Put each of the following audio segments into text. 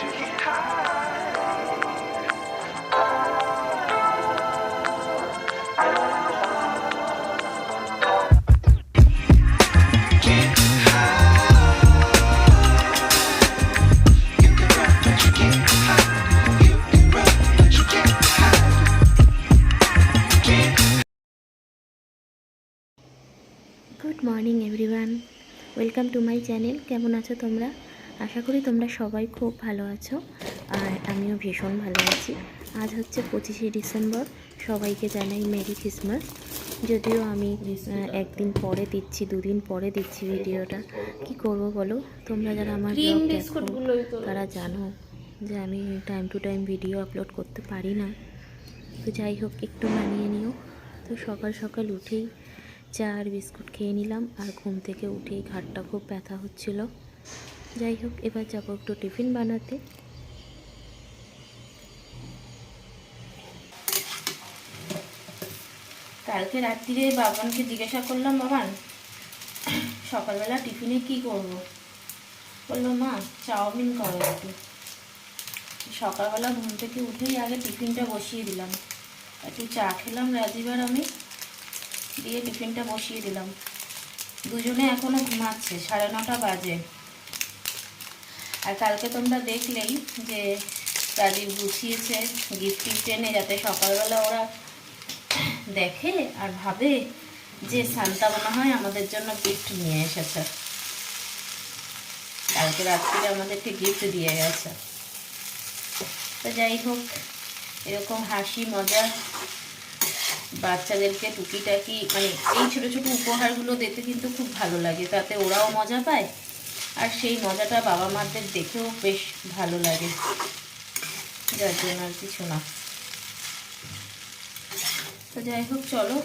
Good morning everyone, welcome to my channel. কেমন আছো তোমরা? আশা করি তোমরা সবাই খুব ভালো আছো, আর আমিও ভীষণ ভালো আছি। আজ হচ্ছে 25শে ডিসেম্বর। সবাইকে জানাই মেরি ক্রিসমাস। যদিও আমি একদিন পরে দিচ্ছি, দুদিন পরে দিচ্ছি ভিডিওটা। কি করব বলো, তোমরা যারা আমার ব্লগ দেখো তারা জানো যে আমি time to time video upload করতে পারি না। তো যাই হোক, একটু মানিয়ে নিও। তো সকাল সকাল উঠেই চা আর বিস্কুট খেয়ে নিলাম, আর ঘুম থেকে উঠেই ঘাড়টা খুব ব্যথা হচ্ছিল। যাই হোক, এবার যাবো একটু টিফিন বানাতে। কালকে রাত্রিরে বাবানকে জিজ্ঞাসা করলাম, বাবান সকালবেলা টিফিনে কি করব? বললো মা চাউমিন করো একটু। সকালবেলা ঘুম থেকে উঠেই আগে টিফিনটা বসিয়ে দিলাম। একটু চা খেলাম রাজীব আর আমি, দিয়ে টিফিনটা বসিয়ে দিলাম। দুজনে এখনো ঘুমাচ্ছে, 9:30 বাজে। আর কালকে তোমরা দেখলেই যে রাজীব গুছিয়েছে গিফট টিফট এনে, যাতে সকালবেলা ওরা দেখে আর ভাবে যে সান্তা মনে হয় আমাদের জন্য গিফট নিয়ে এসেছে। কালকে রাত্রিরে আমাদেরকে গিফট দিয়ে গেছে। তো যাই হোক, এরকম হাসি মজা বাচ্চাদেরকে টুকিটাকি মানে এই ছোট ছোট উপহারগুলো দিতে কিন্তু খুব ভালো লাগে, তাতে ওরাও মজা পায়, আর সেই মজাটা বাবা মাদের দেখেও বেশ ভালো লাগে। যার জন্য আর কিছু না। তো যাই হোক, চলো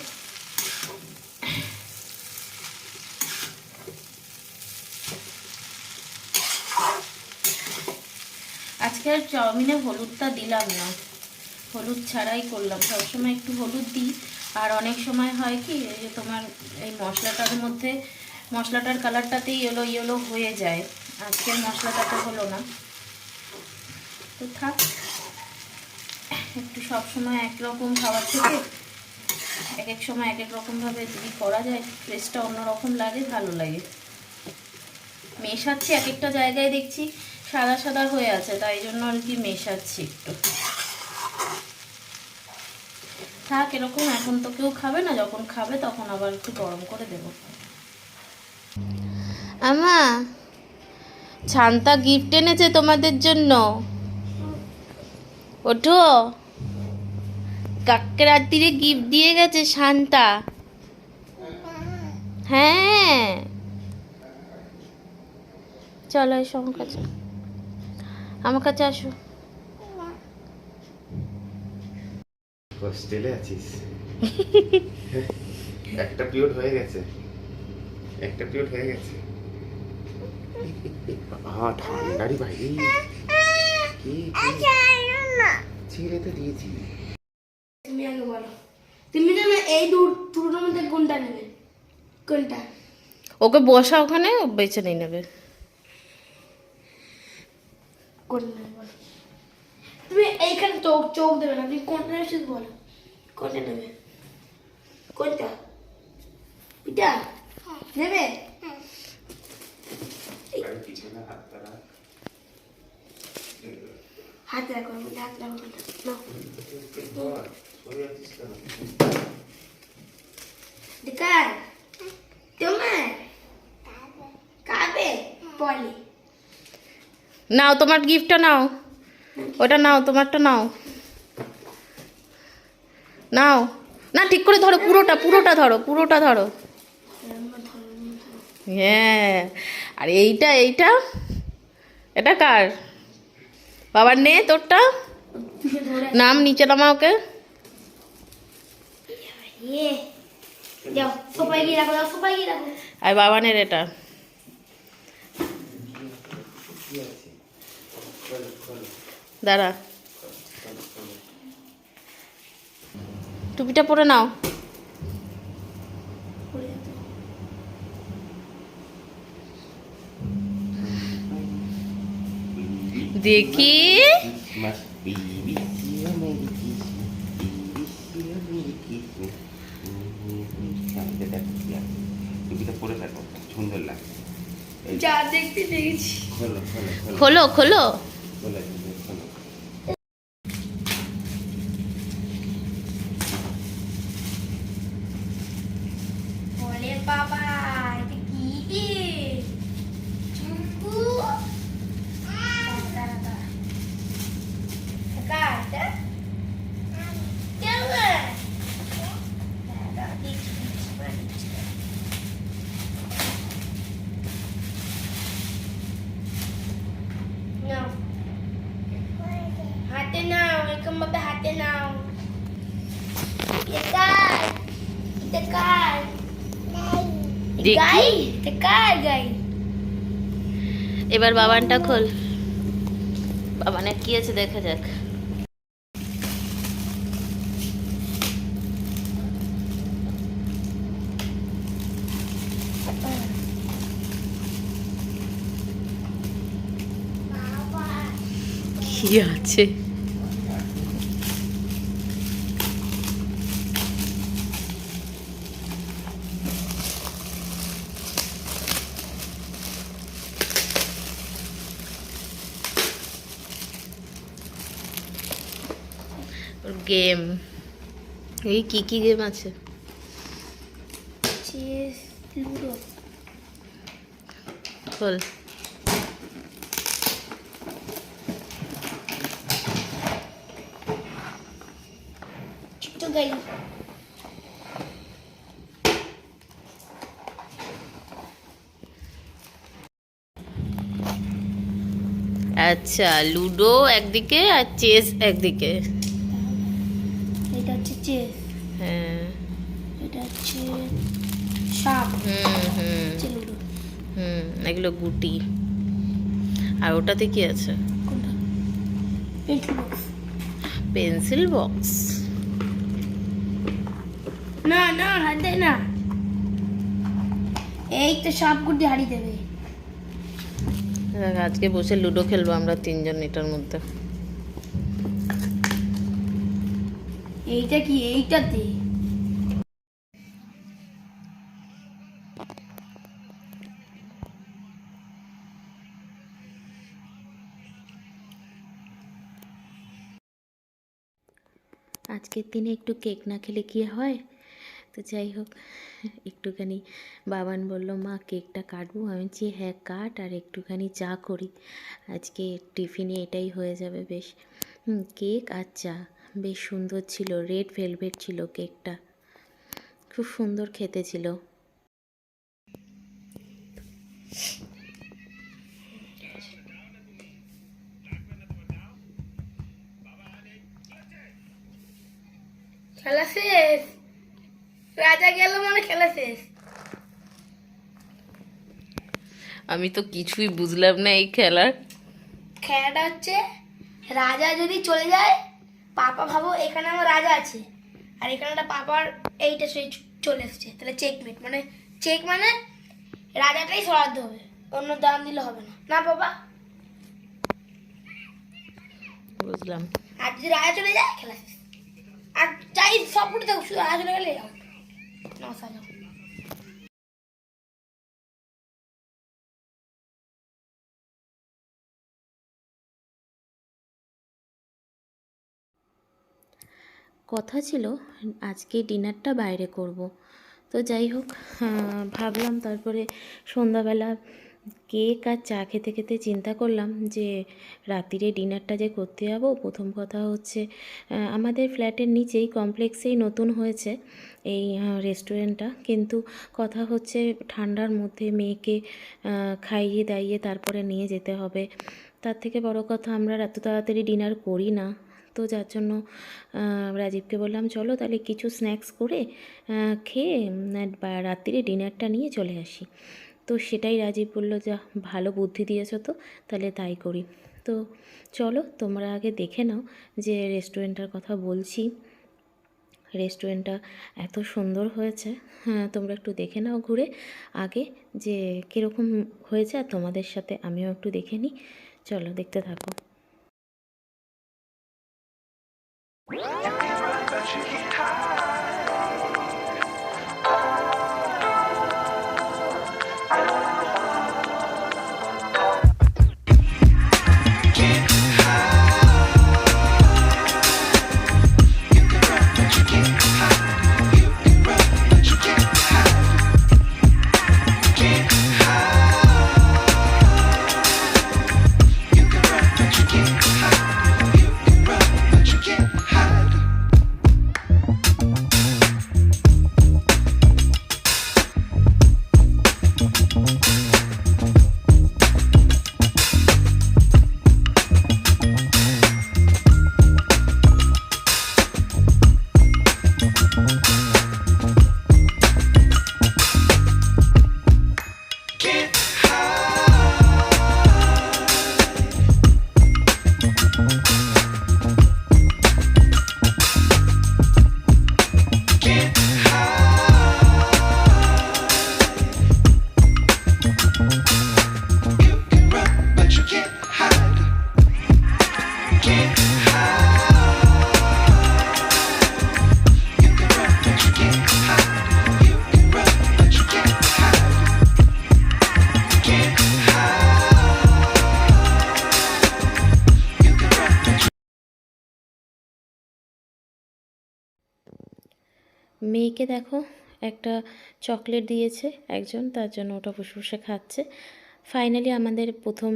আজকে আর চাউমিনে হলুদটা দিলাম না, হলুদ ছাড়াই করলাম। সবসময় একটু হলুদ দিই, আর অনেক সময় হয় কি এই যে তোমার এই মশলাটার মধ্যে মশলাটার কালারটাতেই ইয়েলো ইয়েলো হয়ে যায়। আজকের মশলাটাতে হলো না, তো থাক। একটু সবসময় একরকম খাবার থেকে এক এক সময় এক এক রকমভাবে যদি করা যায়, টেস্টটা অন্যরকম লাগে, ভালো লাগে। মেশাচ্ছি এক একটা জায়গায়, দেখছি সাদা সাদা হয়ে আছে, তাই জন্য আর কি মেশাচ্ছি একটু। থাক এরকম, এখন তো কেউ খাবে না, যখন খাবে তখন আবার একটু গরম করে দেব। আমা ছান্তা গিফট এনেছে তোমাদের জন্য, ওঠো। কাককে রাত্রিরে গিফট দিয়ে গেছে শান্তা। হ্যাঁ চলো এসো আমার কাছে, আমার কাছে আসো। হোস্টেলে আছিস? একটা পিরিয়ড হয়ে গেছে, একটা পিরিয়ড হয়ে গেছে। ঠান্ডারই বাইরে কি ছেড়ে তো দিয়েছি। তুমি আগে বলো, তুমি জানো এই দুটোর মধ্যে কোনটা নেবে? কোনটা? ওকে বসা ওখানে, ও বেছে নিয়ে নেবে। কোনটা নেবে বলো? তুমি এইখানে চোখ চোখ দেবে না, তুমি কোনটা নেবে শুধু বলো। কোনটা নেবে? কোনটা? এটা নেবে? হাত রাখো, হাত রাখো। দেখার তোমার কাবে পলি নাও তোমার গিফটটা নাও, ওটা নাও, তোমারটা নাও। নাও না, ঠিক করে ধরো, পুরোটা পুরোটা ধরো, পুরোটা ধরো। হ্যাঁ, আর এইটা এইটা এটা কার? বাবার নে তোরটা, নাম নিচে নামা ওকে। যাও সবাই গিয়ে রাখো, সবাই গিয়ে রাখো। আর বাবানের এটা। দাঁড়া, টুপিটা পরে নাও। দেখি Christmas, BBC Merry Christmas, BBC Merry Christmas. এটা দেখো কি আছে। টুপিটা পরে থাকো, সুন্দর লাগে। এই যা দেখতে দেখেছি। খোলো খোলো খোলো খোলো খোলো খোলো খোলো। ওরে বাবা, এটা কি রে? চুকু। দাঁড়া, দাঁড়া। কাকা, এটা? কেমন? দাঁড়া, দিচ্ছি, দিচ্ছি। নাও। হাতে নাও, এরকম ভাবে হাতে নাও। এটা কার? দেখি। গাই? এটা কার গাই? এবার বাবানটা খোল। বাবানের কি আছে দেখা যাক। কি আছে? গেম। এই কি কি গেম আছে? Chess, ludo. খোল। ছোট্ট গাই। আচ্ছা, লুডো একদিকে আর চেস একদিকে। এটা হচ্ছে চেস, হ্যাঁ। এটা হচ্ছে সাপ, হুম হচ্ছে লুডো। এগুলো গুটি। আর ওটাতে কি আছে? কোনটা? Pencil box. Pencil box. না না, হাত দেয় না। এই তো সাপ গুটি হারিয়ে দেবে। আজকে বসে লুডো খেলবো আমরা তিনজন এটার মধ্যে। এইটা কি? এইটাতে আজকের দিনে একটু কেক না খেলে কি হয়? তো যাই হোক, একটুখানি বাবান বলল মা কেকটা কাটবো। আমি বলছি হ্যাঁ কাট, আর একটুখানি চা করি। আজকে টিফিনে এটাই হয়ে যাবে বেশ। কেক আর চা বেশ সুন্দর ছিল, রেড ভেলভেট ছিল কেকটা, খুব সুন্দর খেতে ছিল। খেলা শেষ। রাজা গেল মানে খেলা শেষ। আমি তো কিছুই বুঝলাম না এই খেলার। খেলাটা হচ্ছে, রাজা যদি চলে যায়, পাপা ভাবো এখানে আমার রাজা আছে, আর এখানে একটা পাপার এইটা সেই চলে এসছে, তাহলে চেকমেট। মানে চেক মানে রাজাটাই সরাতে হবে, অন্য দাম দিলে হবে না, না বাবা? বুঝলাম। আর যদি রাজা চলে যায় খেলা শেষ। আর চাই সব গুলো দেখো, শুধু রাজা চলে গেলে out। নমস্কার। কথা ছিল আজকে ডিনারটা বাইরে করব। তো যাই হোক, ভাবলাম তারপরে সন্ধ্যাবেলা কেক আর চা খেতে খেতে চিন্তা করলাম যে রাত্রিরে ডিনারটা যে করতে যাবো, প্রথম কথা হচ্ছে আমাদের ফ্ল্যাটের নিচেই কমপ্লেক্সেই নতুন হয়েছে এই রেস্টুরেন্টটা, কিন্তু কথা হচ্ছে ঠান্ডার মধ্যে মেয়েকে খাইয়ে দাইয়ে তারপরে নিয়ে যেতে হবে। তার থেকে বড় কথা আমরা এত তাড়াতাড়ি ডিনার করি না। তো যার জন্য রাজীবকে বললাম চলো তাহলে কিছু স্ন্যাক্স করে খেয়ে রাত্রিরে ডিনারটা নিয়ে চলে আসি। তো সেটাই রাজীব বললো যা ভালো বুদ্ধি দিয়েছো, তো তাহলে তাই করি। তো চলো তোমরা আগে দেখে নাও যে রেস্টুরেন্টটার কথা বলছি, রেস্টুরেন্টটা এত সুন্দর হয়েছে। হ্যাঁ, তোমরা একটু দেখে নাও ঘুরে আগে যে কীরকম হয়েছে, আর তোমাদের সাথে আমিও একটু দেখে নিই। চলো দেখতে থাকো। মেয়েকে দেখো একটা চকলেট দিয়েছে একজন, তার জন্য ওটা বসে বসে খাচ্ছে। ফাইনালি আমাদের প্রথম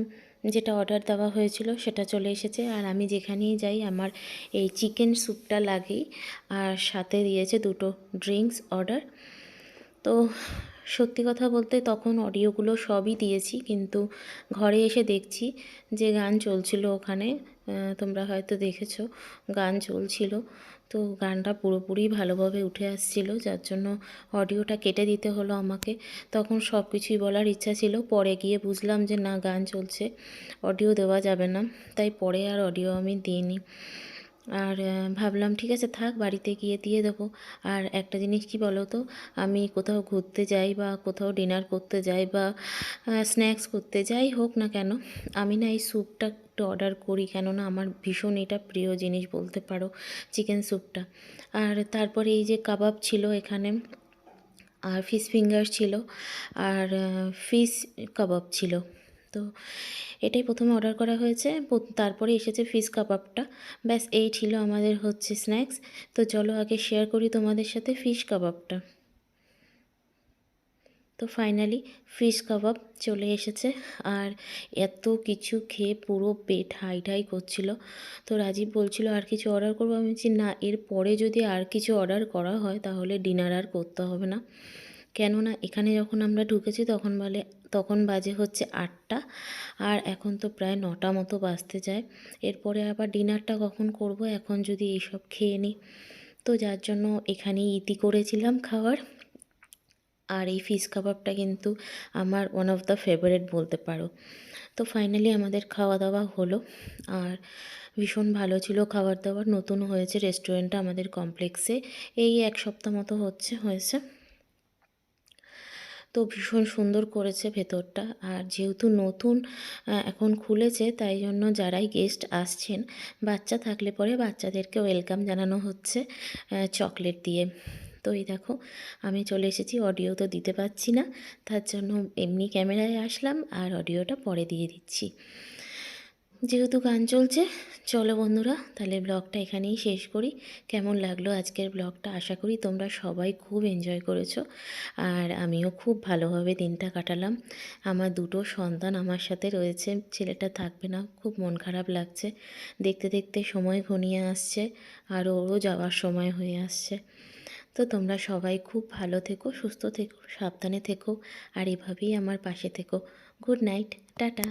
যেটা অর্ডার দেওয়া হয়েছিল সেটা চলে এসেছে। আর আমি যেখানেই যাই আমার এই চিকেন স্যুপটা লাগেই, আর সাথে দিয়েছে 2টো ড্রিঙ্কস অর্ডার। তো সত্যি কথা বলতে তখন অডিওগুলো সবই দিয়েছি, কিন্তু ঘরে এসে দেখছি যে গান চলছিল ওখানে, তোমরা হয়তো দেখেছো গান চলছিল। তো গানটা পুরোপুরি ভালোভাবে উঠে আসছিল, যার জন্য অডিওটা কেটে দিতে হলো আমাকে। তখন সব কিছুই বলার ইচ্ছা ছিল, পরে গিয়ে বুঝলাম যে না, গান চলছে, অডিও দেওয়া যাবে না, তাই পরে আর অডিও আমি দিইনি। আর ভাবলাম ঠিক আছে থাক, বাড়িতে গিয়ে দিয়ে দেবো। আর একটা জিনিস কি বলো তো, আমি কোথাও ঘুরতে যাই বা কোথাও ডিনার করতে যাই বা স্ন্যাক্স করতে যাই হোক না কেন, আমি না এই স্যুপটা একটু অর্ডার করি, কেননা আমার ভীষণ এটা প্রিয় জিনিস বলতে পারো, চিকেন স্যুপটা। আর তারপরে এই যে কাবাব ছিল এখানে, আর ফিশ ফিঙ্গার ছিল, আর ফিশ কাবাব ছিল। তো এটাই প্রথমে অর্ডার করা হয়েছে, তারপরে এসেছে ফিশ কাবাবটা। ব্যাস এই ছিল আমাদের হচ্ছে স্ন্যাক্স। তো চলো আগে শেয়ার করি তোমাদের সাথে ফিশ কাবাবটা। তো ফাইনালি ফিশ কাবাব চলে এসেছে, আর এত কিছু খেয়ে পুরো পেট হাই করছিল। তো রাজীব বলছিল আর কিছু অর্ডার করবো, আমি বলছি না, এর পরে যদি আর কিছু অর্ডার করা হয় তাহলে ডিনার আর করতে হবে না। কেননা এখানে যখন আমরা ঢুকেছি তখন বাজে হচ্ছে 8টা, আর এখন তো প্রায় 9টা মতো বাজতে যায়। এরপরে আবার ডিনারটা কখন করব এখন যদি এইসব খেয়ে নিই। তো যার জন্য এখানেই ইতি করেছিলাম খাওয়ার। আর এই ফিশ কাবাবটা কিন্তু আমার ওয়ান অফ দ্য ফেভারিট বলতে পারো। তো ফাইনালি আমাদের খাওয়া দাওয়া হলো, আর ভীষণ ভালো ছিল খাবার দাবার। নতুন হয়েছে রেস্টুরেন্টটা আমাদের কমপ্লেক্সে, এই 1 সপ্তাহ মতো হয়েছে। তো ভীষণ সুন্দর করেছে ভেতরটা। আর যেহেতু নতুন এখন খুলেছে, তাই জন্য যারাই গেস্ট আসছেন, বাচ্চা থাকলে পরে বাচ্চাদেরকে ওয়েলকাম জানানো হচ্ছে চকলেট দিয়ে। তো এই দেখো আমি চলে এসেছি, অডিও তো দিতে পারছি না, তার জন্য এমনি ক্যামেরায় আসলাম, আর অডিওটা পরে দিয়ে দিচ্ছি যেহেতু গান চলছে। চলো বন্ধুরা, তাহলে ব্লগটা এখানেই শেষ করি। কেমন লাগলো আজকের ব্লগটা, আশা করি তোমরা সবাই খুব এনজয় করেছো, আর আমিও খুব ভালোভাবে দিনটা কাটালাম। আমার 2টো সন্তান আমার সাথে রয়েছে, ছেলেটা থাকবে না, খুব মন খারাপ লাগছে। দেখতে দেখতে সময় ঘনিয়ে আসছে, আর ওরও যাওয়ার সময় হয়ে আসছে। তো তোমরা সবাই খুব ভালো থেকো, সুস্থ থেকো, সাবধানে থেকো, আর এভাবেই আমার পাশে থেকো। Good night, tata.